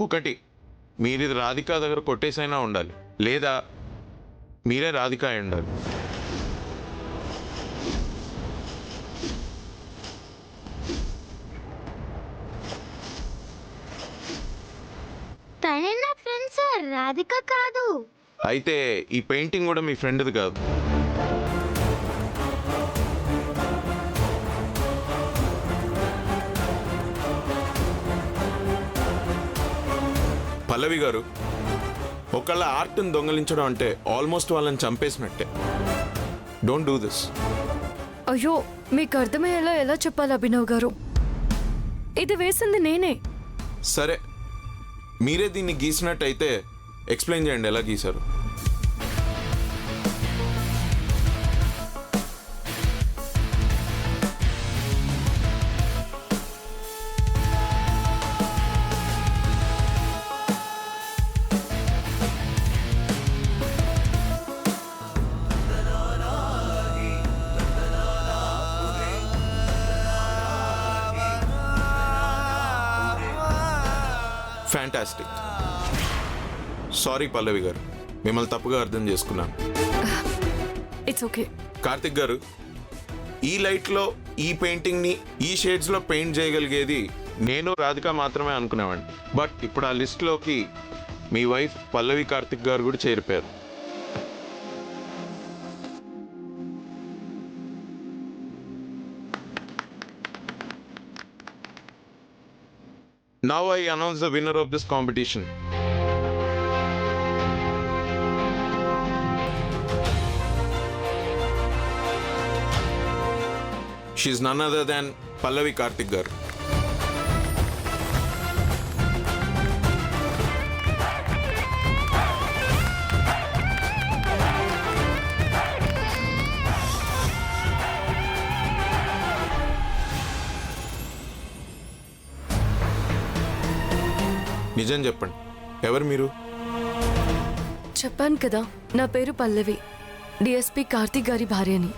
ఒకటి, మీరిది రాధిక దగ్గర కొట్టేసైనా ఉండాలి, లేదా మీరే రాధిక అయి ఉండాలి. తనే నా ఫ్రెండ్ సార్, రాధిక కాదు. అయితే ఈ పెయింటింగ్ కూడా మీ ఫ్రెండ్ది కాదు. పల్లవి గారు, ఒకళ్ళ ఆర్ట్ని దొంగలించడం అంటే ఆల్మోస్ట్ వాళ్ళని చంపేసినట్టే. Don't do this. అయ్యో, మీకు అర్థమయ్యేలా ఎలా చెప్పాలి అభినవ్ గారు? ఇది వేసింది నేనే. సరే, మీరే దీన్ని గీసినట్టయితే ఎక్స్ప్లెయిన్ చేయండి ఎలా గీశారు. ఫ్యాంటాస్టిక్. సారీ పల్లవి గారు, మిమ్మల్ని తప్పుగా అర్థం చేసుకున్నాను. It's okay. కార్తిక్ గారు, ఈ లైట్లో ఈ పెయింటింగ్ని ఈ షేడ్స్లో పెయింట్ చేయగలిగేది నేను రాధిక మాత్రమే అనుకునేవాడిని. బట్ ఇప్పుడు ఆ లిస్ట్లోకి మీ వైఫ్ పల్లవి కార్తిక్ గారు కూడా చేరిపోయారు. Now I announce the winner of this competition. She is none other than Pallavi Karthik garu. నిజం చెప్పండి, ఎవరు మీరు? చెప్పాను కదా, నా పేరు పల్లవి, డిఎస్పీ కార్తిక్ గారి భార్యని.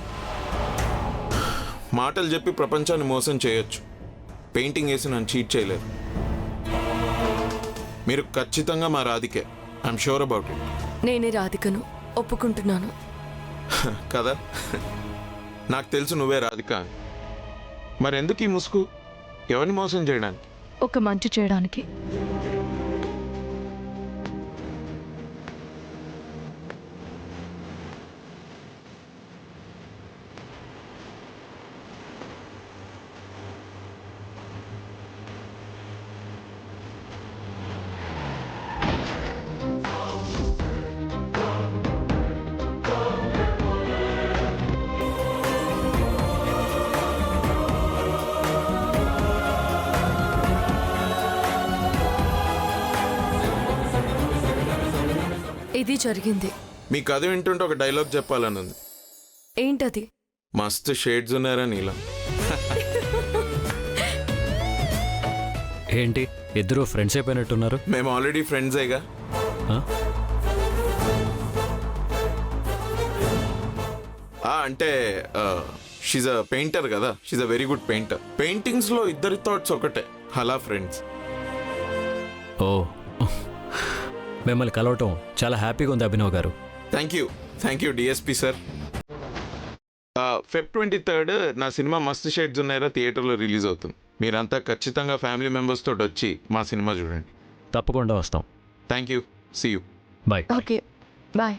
మాటలు చెప్పి ప్రపంచాన్ని మోసం చేయొచ్చు, పెయింటింగ్ వేసి నన్ను చీట్ చేయలేరు. మీరు ఖచ్చితంగా మా రాధికే. I'm sure about it. నేనే రాధికను, ఒప్పుకుంటున్నాను. కదా, నాకు తెలుసు నువ్వే రాధిక. మరెందుకు ఈ ముసుగు? ఎవరిని మోసం చేయడానికి? ఒక మంచి చేయడానికి. ఇది జరిగింది. మీ కథ వింటుంటే ఒక డైలాగ్ చెప్పాలని ఉంది. ఏంటది? మస్తు షేడ్స్ ఉన్నారా నీలా. ఏంటి ఇద్దరు ఫ్రెండ్స్ అయిపోయినట్టున్నారు? మేము ఆల్రెడీ ఫ్రెండ్సేగా. అంటే షీజ్ అ పెయింటర్ కదా, she's a very good painter. పెయింటింగ్స్లో ఇద్దరి థాట్స్ ఒకటే, అలా ఫ్రెండ్స్. ఓ, మిమ్మల్ని కలవటం చాలా హ్యాపీగా ఉంది అభినవ్ గారు. Thank you DSP sir. Feb 23 నా సినిమా మస్తు షేడ్స్ ఉన్నాయరా థియేటర్లో రిలీజ్ అవుతుంది. మీరంతా ఖచ్చితంగా ఫ్యామిలీ మెంబర్స్ తోటి వచ్చి మా సినిమా చూడండి. తప్పకుండా వస్తాం. Thank you, see you. Bye. Okay, bye.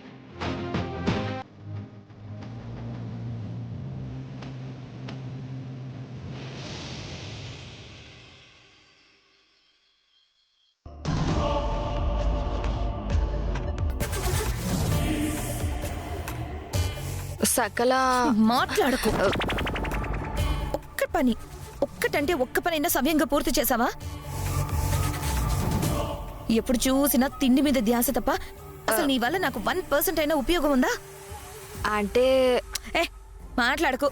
సకల మాట్లాడకు. ఒక్క పనైనా సమయంగా పూర్తి చేసావా? ఎప్పుడు చూసినా తిండి మీద ధ్యాస తప్ప అసలు నీ వల్ల నాకు 1% అయినా ఉపయోగం ఉందా? అంటే మాట్లాడకు.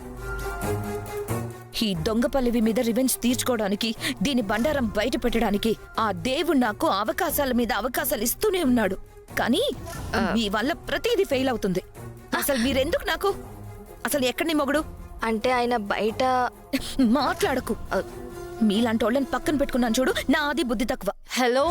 ఈ దొంగ పల్లవి మీద రివెంజ్ తీర్చుకోవడానికి, దీని బండారం బయట పెట్టడానికి ఆ దేవుడు నాకు అవకాశాల మీద అవకాశాలు ఇస్తూనే ఉన్నాడు. కానీ మీ వల్ల ప్రతిదీ ఫెయిల్ అవుతుంది. అసలు మీరెందుకు నాకు? అసలు ఎక్కడి నీ మొగుడు? అంటే ఆయన బయట. మాట్లాడకు. మీలాంటి వాళ్ళని పక్కన పెట్టుకున్నాను చూడు, నాది బుద్ధి తక్కువ. హలో,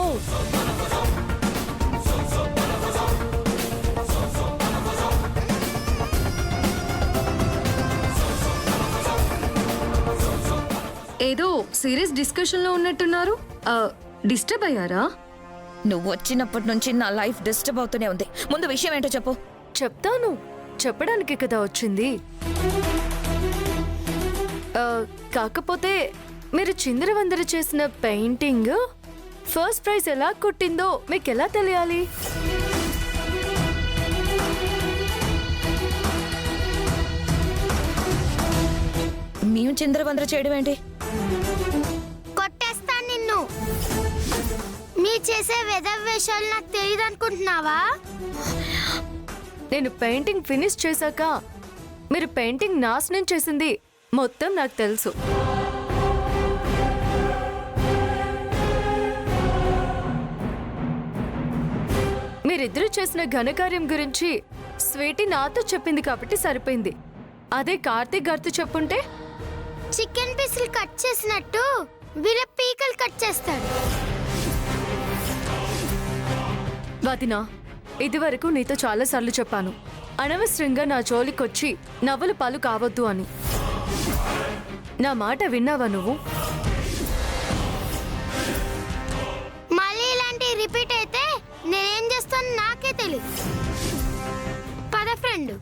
ఏదో సీరియస్ డిస్కషన్లో ఉన్నట్టున్నారు. డిస్టర్బ్ అయ్యారా? నువ్వు వచ్చినప్పటి నుంచి నా లైఫ్ డిస్టర్బ్ అవుతూనే ఉంది. ముందు విషయం ఏంటో చెప్పు. చెప్తాను, చెప్పడానికి కదా వచ్చింది. కాకపోతే మీరు చిందరవందర చేసిన పెయింటింగ్ ఫస్ట్ ప్రైజ్ ఎలా కొట్టిందో మీకు ఎలా తెలియాలి? మేము చిందరవందర చేయడం ఏంటి? కొట్టేస్తాను నిన్ను. మీ చేసే వెదవ వేషాలు నాకు తెలియదు అనుకుంటున్నావా? నేను పెయింటింగ్ ఫినిష్ చేశాక మీరు పెయింటింగ్ నాశనం చేసింది మొత్తం నాకు తెలుసు. మీరిద్దరూ చేసిన ఘనకార్యం గురించి స్వీటీ నాతో చెప్పింది కాబట్టి సరిపోయింది. అదే కార్తీక్ గారితో చెప్పుంటే చికెన్ పీసులు కట్ చేసినట్టు వీళ్ళ పీకలు కట్ చేస్తాడు. వదినా, ఇదివరకు నీతో చాలాసార్లు చెప్పాను, అనవసరంగా నా జోలికొచ్చి నవ్వుల పాలు కావద్దు అని. నా మాట విన్నావా నువ్వు? మళ్ళీ ఇలాంటి రిపీట్ అయితే నేనేం చేస్తాను నాకే తెలియదు. పద ఫ్రెండ్.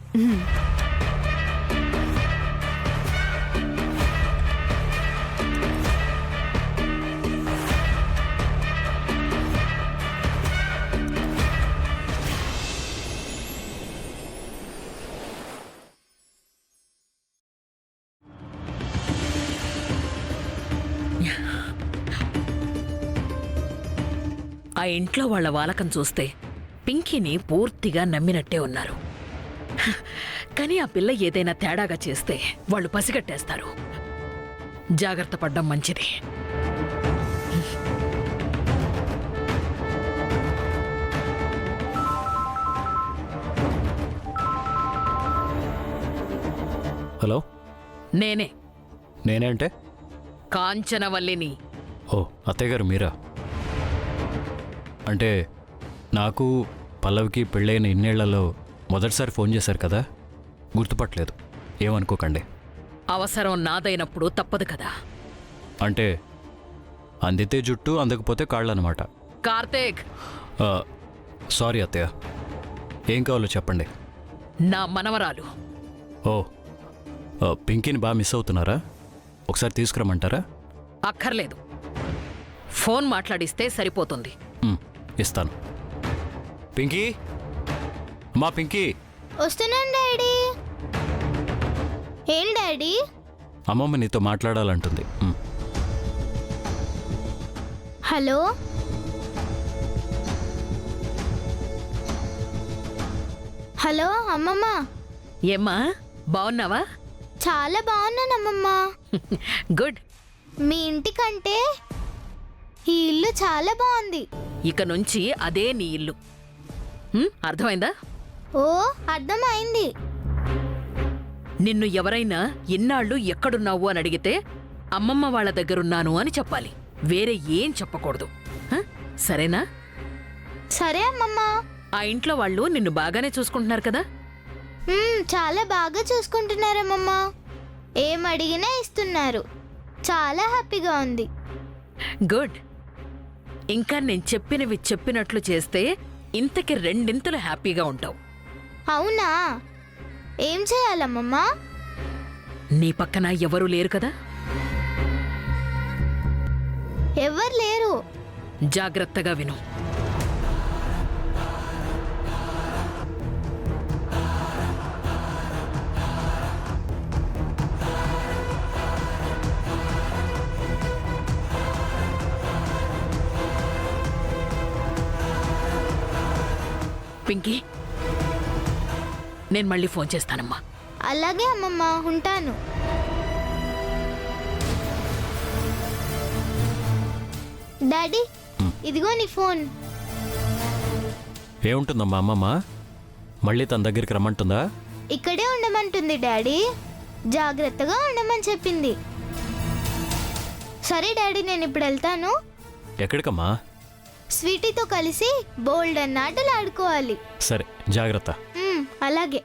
ఆ ఇంట్లో వాళ్ళ వాలకం చూస్తే పింకీని పూర్తిగా నమ్మినట్టే ఉన్నారు. కానీ ఆ పిల్ల ఏదైనా తేడాగా చేస్తే వాళ్ళు పసిగట్టేస్తారు. జాగ్రత్త పడ్డం మంచిది. హలో, నేనే అంటే? కాంచనవల్లిని. ఓ, అత్తయ్య గారు మీరా? అంటే నాకు పల్లవికి పెళ్ళైన ఇన్నేళ్లలో మొదటిసారి ఫోన్ చేశారు కదా, గుర్తుపట్టలేదు, ఏమనుకోకండి. అవసరం నాదైనప్పుడు తప్పదు కదా. అంటే అందితే జుట్టు, అందకపోతే కాళ్ళనమాట. కార్తీక్, సారీ అత్తయ్య, ఏం కావాలో చెప్పండి. నా మనవరాలు. ఓ, పింకీని బాగా మిస్ అవుతున్నారా? ఒకసారి తీసుకురమ్మంటారా? అక్కర్లేదు, ఫోన్ మాట్లాడిస్తే సరిపోతుంది. ఇస్తాను. పింకీ, మా పింకీ. వస్తున్నాను డాడీ. ఏం డాడీ? అమ్మమ్మ నీతో మాట్లాడాలంటుంది. హలో, హలో అమ్మమ్మ. ఏమ్మా, బావున్నావా? చాలా బాగున్నాను అమ్మమ్మ. గుడ్. మీ ఇంటికంటే ఈ ఇల్లు చాలా బాగుంది. ఇక నుంచి అదే నీ ఇల్లు. అర్థమైందా? ఓ, అర్థమైంది. నిన్ను ఎవరైనా ఇన్నాళ్ళు ఎక్కడున్నావు అని అడిగితే అమ్మమ్మ వాళ్ళ దగ్గరున్నాను అని చెప్పాలి. వేరే ఏం చెప్పకూడదు. సరేనా? సరే అమ్మమ్మ. ఆ ఇంట్లో వాళ్ళు నిన్ను బాగానే చూసుకుంటున్నారు కదా? చాలా బాగా చూసుకుంటున్నారమ్మమ్మ. ఏం అడిగినా ఇస్తున్నారు. చాలా హ్యాపీగా ఉంది. గుడ్. ఇంకా నేను చెప్పినవి చెప్పినట్లు చేస్తే ఇంతకి రెండింతలు హ్యాపీగా ఉంటావు. అవునా? ఏం చేయాలమ్మమ్మా? నీ పక్కన ఎవరూ లేరు కదా? ఎవరు లేరు. జాగ్రత్తగా విను. పింకీ, నేను మళ్ళీ ఫోన్ చేస్తానమ్మా. అలాగే అమ్మమ్మ, ఉంటాను. డాడీ, ఇదిగో నీ ఫోన్. ఏముంటుందమ్మా అమ్మమ్మ? మళ్ళీ తన దగ్గరికి రమ్మంటుందా? ఇక్కడే ఉండమంటుంది డాడీ. జాగ్రత్తగా ఉండమని చెప్పింది. సరే డాడీ, నేను ఇప్పుడు వెళ్తాను. ఎక్కడికమ్మా? స్వీటీతో కలిసి బోల్డ్ అన్న ఆటలు ఆడుకోవాలి. సరే, జాగ్రత్త. అలాగే.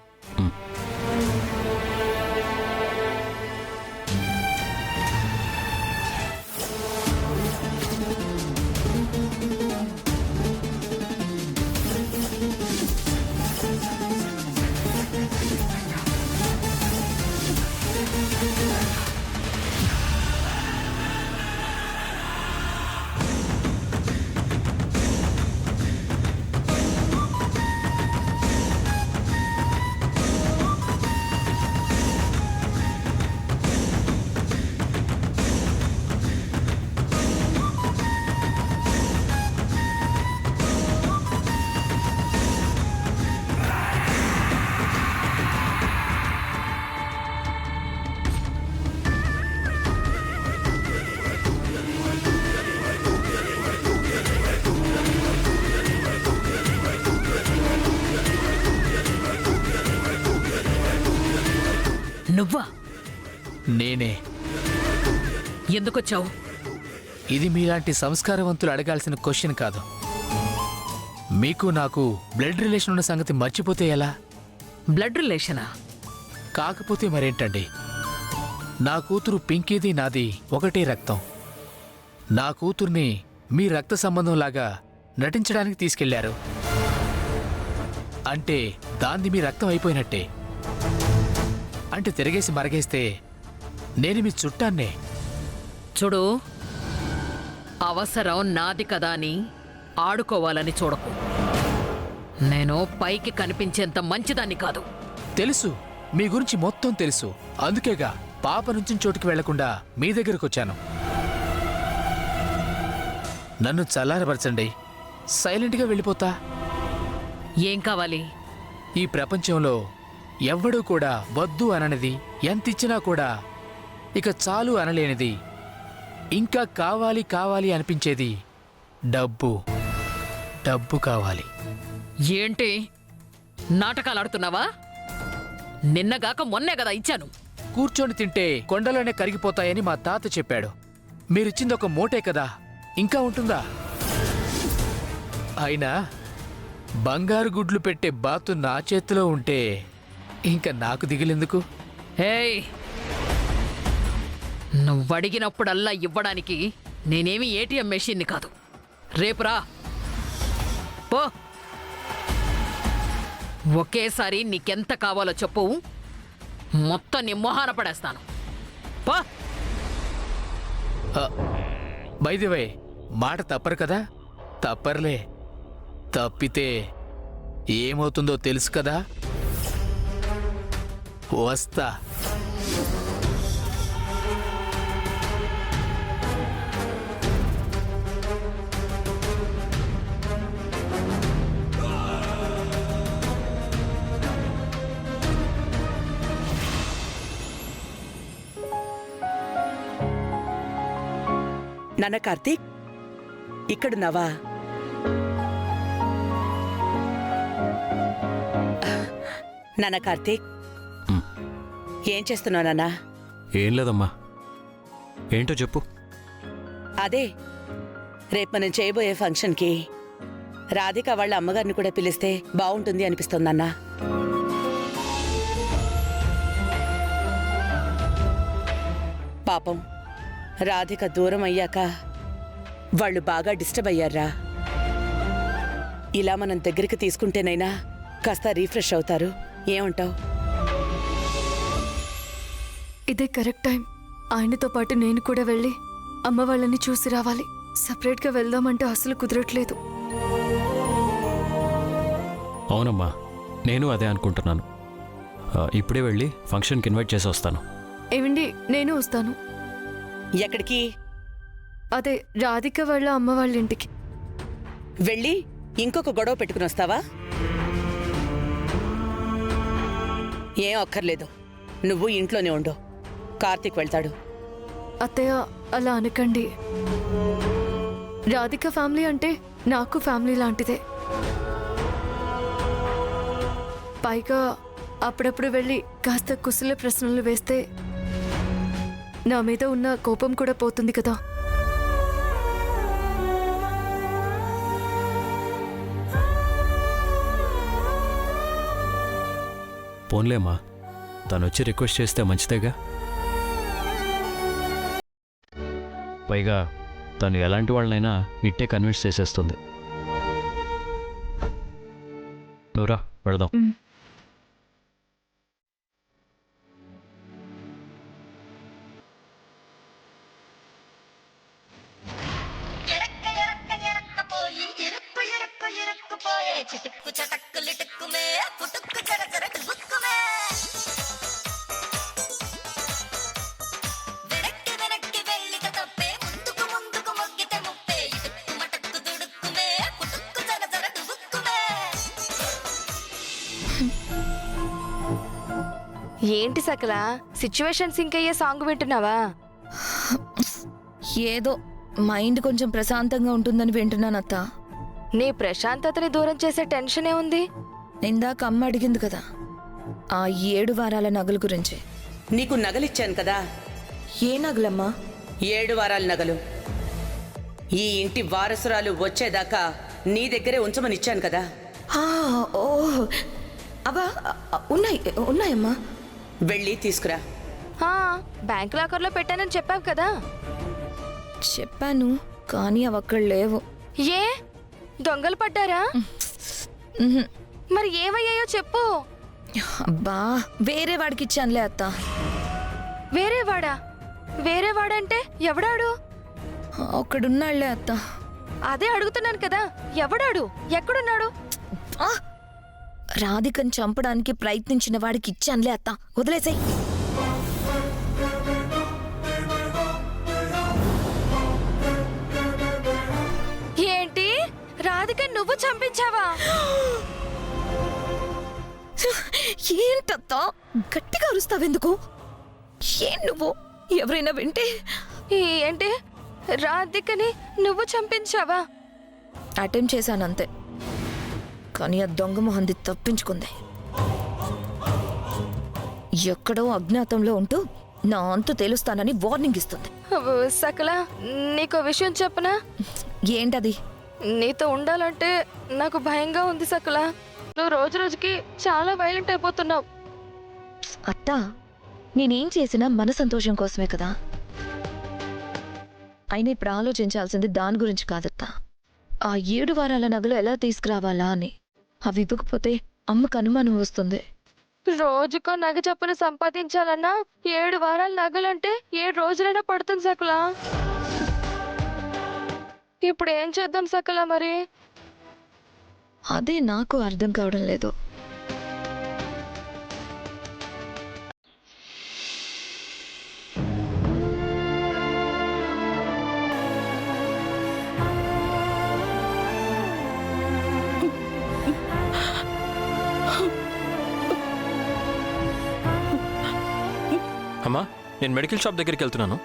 నువ్వా? నేనే. ఎందుకొచ్చావు? ఇది మీలాంటి సంస్కారవంతులు అడగాల్సిన క్వశ్చన్ కాదు. మీకు నాకు బ్లడ్ రిలేషన్ ఉన్న సంగతి మర్చిపోతే ఎలా? బ్లడ్ రిలేషనా? కాకపోతే మరేంటండి, నా కూతురు పింకీది నాది ఒకటే రక్తం. నా కూతుర్ని మీ రక్త సంబంధంలాగా నటించడానికి తీసుకెళ్లారు అంటే దాన్ని మీ రక్తం అయిపోయినట్టే. అంటే తిరగేసి మరగేస్తే నేను మీ చుట్టాన్నే. చూడు, అవసరం నాది కదా అని ఆడుకోవాలని చూడకు. నేను పైకి కనిపించేంత మంచిదాన్ని కాదు. తెలుసు, మీ గురించి మొత్తం తెలుసు. అందుకేగా పాప నుంచి చోటుకి వెళ్లకుండా మీ దగ్గరకు వచ్చాను. నన్ను చల్లారపరచండి, సైలెంట్గా వెళ్ళిపోతా. ఏం కావాలి? ఈ ప్రపంచంలో ఎవ్వడూ కూడా వద్దు అననిది, ఎంతిచ్చినా కూడా ఇక చాలు అనలేనిది, ఇంకా కావాలి కావాలి అనిపించేది డబ్బు. డబ్బు కావాలి. ఏంటి నాటకాలు ఆడుతున్నావా? నిన్నగాక మొన్నే కదా ఇచ్చాను. కూర్చొని తింటే కొండలోనే కరిగిపోతాయని మా తాత చెప్పాడు. మీరిచ్చింది ఒక మూటే కదా, ఇంకా ఉంటుందా? అయినా బంగారు గుడ్లు పెట్టే బాతు నా చేతిలో ఉంటే ఇంకా నాకు దిగులెందుకు? హేయ్, నువ్వడిగినప్పుడల్లా ఇవ్వడానికి నేనేమి ఏటీఎం మెషిన్ని కాదు. రేపురా పో. ఒకేసారి నీకెంత కావాలో చెప్పు, మొత్తం నీ మొహాన పడేస్తాను. పో. బై ది వే, మాట తప్పరు కదా? తప్పర్లే. తప్పితే ఏమవుతుందో తెలుసు కదా? వస్తా. నాన్న కార్తీక్, ఇక్కడున్నావా? నాన్న కార్తీక్, ఏం చేస్తున్నావు నాన్న? ఏం లేదమ్మా. ఏంటో చెప్పు. అదే, రేపు మనం చేయబోయే ఫంక్షన్కి రాధిక వాళ్ళ అమ్మగారిని కూడా పిలిస్తే బాగుంటుంది అనిపిస్తోందన్నా. పాపం రాధిక దూరం అయ్యాక వాళ్ళు బాగా డిస్టర్బ్ అయ్యారా. ఇలా మనం దగ్గరికి తీసుకుంటేనైనా కాస్త రీఫ్రెష్ అవుతారు. ఏమంటావు? ఇదే కరెక్ట్ టైం. ఆయనతో పాటు నేను కూడా వెళ్ళి అమ్మ వాళ్ళని చూసి రావాలి. సపరేట్గా వెళ్దామంటే అసలు కుదరట్లేదు. అవునమ్మా, నేను అదే అనుకుంటున్నాను. ఇప్పుడే వెళ్ళి ఫంక్షన్కి ఇన్వైట్ చేసి వస్తాను. ఏమండి, నేను వస్తాను. ఎక్కడికి? అదే రాధిక వాళ్ళ అమ్మ వాళ్ళ ఇంటికి. వెళ్ళి ఇంకొక గొడవ పెట్టుకుని వస్తావా? ఏం అక్కర్లేదు, నువ్వు ఇంట్లోనే ఉండు. కార్తీక్ వెళ్తాడు. అత్తయ్య, అలా అనకండి. రాధిక ఫ్యామిలీ అంటే నాకు ఫ్యామిలీ లాంటిదే. పైగా అప్పుడప్పుడు వెళ్ళి కాస్త కుశల ప్రశ్నలు వేస్తే నా మీద ఉన్న కోపం కూడా పోతుంది కదా. పోన్లేమ్మా, తను వచ్చి రిక్వెస్ట్ చేస్తే మంచిదేగా. పైగా తను ఎలాంటి వాళ్ళనైనా ఇట్టే కన్విన్స్ చేసేస్తుంది. నువ్వురా వెళదాం. ఏంటి సకల సిచ్యువేషన్ సింక్ అయ్యే సాంగ్ వింటున్నావా? ఏదో మైండ్ కొంచెం ప్రశాంతంగా ఉంటుందని వింటున్నాను అత్త. నీ ప్రశాంతతని దూరం చేసే టెన్షనే ఉంది. ఇందాక అమ్మ అడిగింది కదా ఆ 7 వారాల నగల గురించి. నీకు నగలిచ్చాను కదా, ఏ నగలమ్మా? 7 వారాల నగలు. ఈ ఇంటి వారసురాలు వచ్చేదాకా నీ దగ్గరే ఉంచమని ఇచ్చాను కదా. ఆ, ఓ అవా ఉన్నాయమ్మా. వెళ్ళి తీసుకురా. బ్యాంక్ లాకర్లో పెట్టానని చెప్పావు కదా. చెప్పాను, కానీ అవి అక్కడ లేవు. ఏ దొంగలు పడ్డారా? ఉహుం. మరి ఏమయ్యాయో చెప్పు. అబ్బా, వేరే వాడికి ఇచ్చానులే అత్త. వేరేవాడా? వేరేవాడంటే ఎవడాడు? ఒక్కడున్నాళ్లే అత్త. అదే అడుగుతున్నాను కదా, ఎవడాడు? ఎక్కడున్నాడు? ఆ! రాధికను చంపడానికి ప్రయత్నించిన వాడికి ఇచ్చానులే అత్త, వదిలేసాయి. ఏంటి, రాధిక నువ్వు చంపించావా? ఏంటత్తా గట్టిగా అరుస్తావెందుకు? ఏం నువ్వు? ఎవరైనా వింటే? ఏంటి, రాధికని నువ్వు చంపించావా? అటెంప్ట్ చేశానంతే, కానీ ఆ దొంగ మొహంది తప్పించుకుంది. ఎక్కడో అజ్ఞాతంలో ఉంటూ నా అంతు తేలుస్తానని వార్నింగ్ ఇస్తుంది. సకల, నీకో విషయం చెప్పనా? ఏంటది? నీతో ఉండాలంటే నాకు భయంగా ఉంది సకల. నువ్వు రోజు రోజుకి చాలా వైలెంట్ అయిపోతున్నావు. అత్తా, నేనేం చేసినా మన సంతోషం కోసమే కదా. అయినా ఇప్పుడు ఆలోచించాల్సింది దాని గురించి కాదత్తా, ఆ 7 వారాల నగలు ఎలా తీసుకురావాలా అని. అవి ఇవ్వకపోతే అమ్మకు అనుమానం వస్తుంది. రోజుకో నగ చప్పున సంపాదించాలన్నా 7 వారాల నగలంటే 7 రోజులైనా పడుతుంది సకల. ఇప్పుడు ఏం చేద్దాం సకల మరి? అదే నాకు అర్థం కావడం లేదు. అమ్మా, నేను మెడికల్ షాప్ దగ్గరికి వెళ్తున్నాను.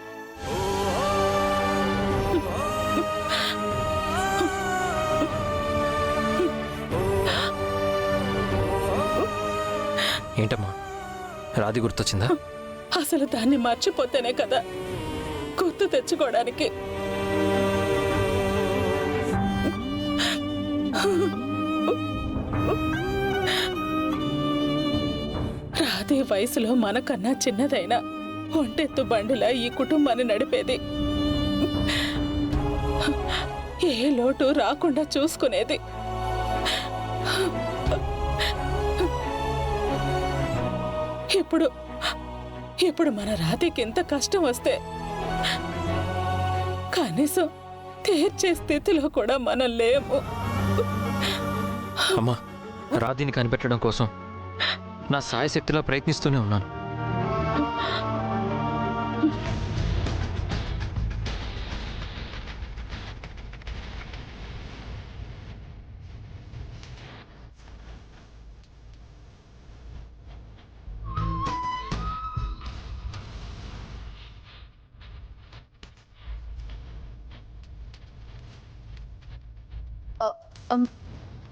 ఏంటమ్మా, రాధి గుర్తొచ్చిందా? అసలు దాన్ని మర్చిపోతేనే కదా గుర్తు తెచ్చుకోవడానికి. రాధే వయసులో మనకన్నా చిన్నదైనా ఒంటెత్తు బండిలా ఈ కుటుంబాన్ని నడిపేది. ఏ లోటు రాకుండా చూసుకునేది. ఇప్పుడు మన రాధకి ఎంత కష్టం వస్తే కనీసం తీర్చే స్థితిలో కూడా మనం లేము. అమ్మా, రాధిని కనిపెట్టడం కోసం నా సాయశక్తిలో ప్రయత్నిస్తూనే ఉన్నాను.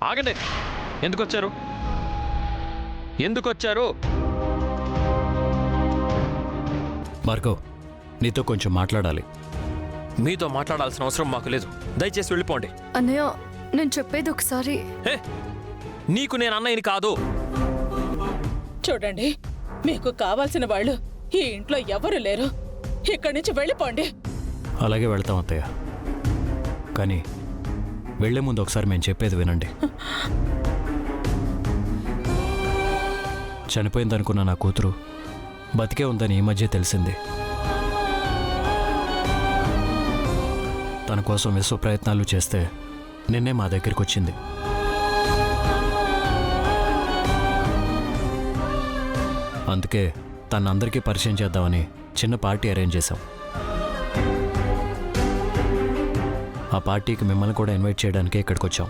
ఆగండి, ఎందుకు వచ్చారు? భార్గవ్, నీతో కొంచెం మాట్లాడాలి. మీతో మాట్లాడాల్సిన అవసరం మాకు లేదు, దయచేసి వెళ్ళిపోండి. అన్నయ్య, నేను చెప్పేది ఒకసారి. నీకు నేను అన్నయ్యని కాదు. చూడండి, మీకు కావాల్సిన వాళ్ళు ఈ ఇంట్లో ఎవరు లేరు. ఇక్కడి నుంచి వెళ్ళిపోండి. అలాగే వెళ్తాం అత్తయ్య. కానీ వెళ్లే ముందు ఒకసారి మేము చెప్పేది వినండి. చనిపోయిందనుకున్న నా కూతురు బతికే ఉందని ఈ మధ్య తెలిసింది. తన కోసం విశ్వ ప్రయత్నాలు చేస్తే నిన్నే మా దగ్గరికి వచ్చింది. అందుకే తను అందరికీ పరిచయం చేద్దామని చిన్న పార్టీ అరేంజ్ చేశాం. ఆ పార్టీకి మిమ్మల్ని కూడా ఇన్వైట్ చేయడానికే ఇక్కడికి వచ్చాం.